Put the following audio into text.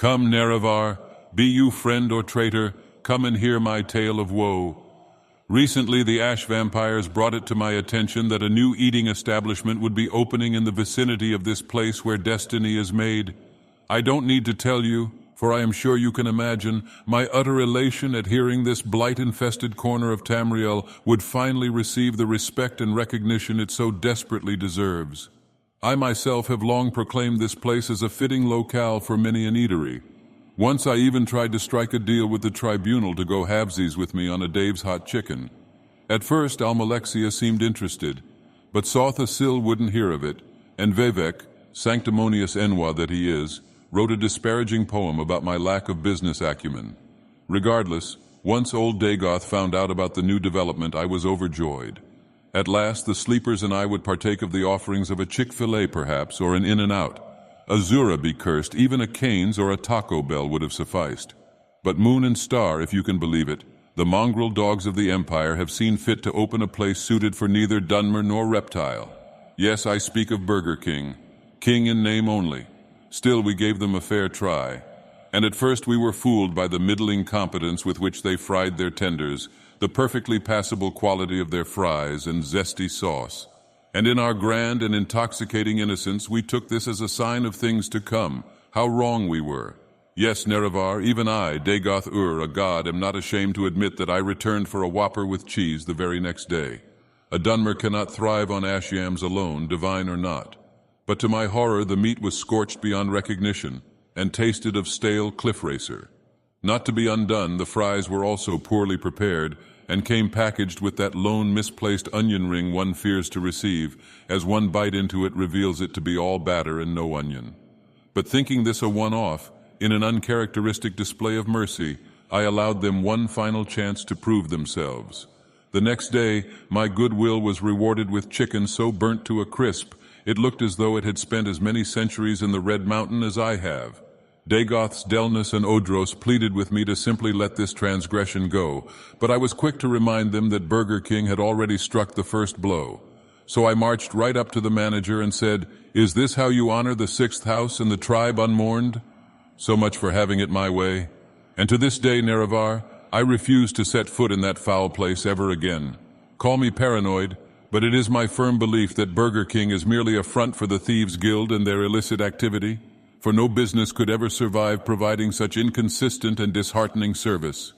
Come, Nerevar, be you friend or traitor, come and hear my tale of woe. Recently, the ash vampires brought it to my attention that a new eating establishment would be opening in the vicinity of this place where destiny is made. I don't need to tell you, for I am sure you can imagine, my utter elation at hearing this blight-infested corner of Tamriel would finally receive the respect and recognition it so desperately deserves. I myself have long proclaimed this place as a fitting locale for many an eatery. Once I even tried to strike a deal with the tribunal to go halvesies with me on a Dave's hot chicken. At first, Almalexia seemed interested, but Sotha Sil wouldn't hear of it, and Vivek, sanctimonious Enwa that he is, wrote a disparaging poem about my lack of business acumen. Regardless, once old Dagoth found out about the new development, I was overjoyed. At last, the sleepers and I would partake of the offerings of a Chick-fil-A perhaps, or an In-N-Out. Azura be cursed, even a Cane's or a Taco Bell would have sufficed. But Moon and Star, if you can believe it, the mongrel dogs of the Empire have seen fit to open a place suited for neither Dunmer nor Reptile. Yes, I speak of Burger King. King in name only. Still, we gave them a fair try. And at first we were fooled by the middling competence with which they fried their tenders, the perfectly passable quality of their fries and zesty sauce. And in our grand and intoxicating innocence, we took this as a sign of things to come. How wrong we were. Yes, Nerevar, even I, Dagoth a god, am not ashamed to admit that I returned for a Whopper with cheese the very next day. A Dunmer cannot thrive on ash yams alone, divine or not. But to my horror, the meat was scorched beyond recognition and tasted of stale cliff racer. Not to be undone, the fries were also poorly prepared and came packaged with that lone misplaced onion ring one fears to receive, as one bite into it reveals it to be all batter and no onion. But thinking this a one-off, in an uncharacteristic display of mercy, I allowed them one final chance to prove themselves. The next day, my goodwill was rewarded with chicken so burnt to a crisp, it looked as though it had spent as many centuries in the Red Mountain as I have. Dagoth's Delnus and Odros pleaded with me to simply let this transgression go, but I was quick to remind them that Burger King had already struck the first blow. So I marched right up to the manager and said, "Is this how you honor the sixth house and the tribe unmourned?" So much for having it my way. And to this day, Nerevar, I refuse to set foot in that foul place ever again. Call me paranoid, but it is my firm belief that Burger King is merely a front for the Thieves' Guild and their illicit activity. For no business could ever survive providing such inconsistent and disheartening service.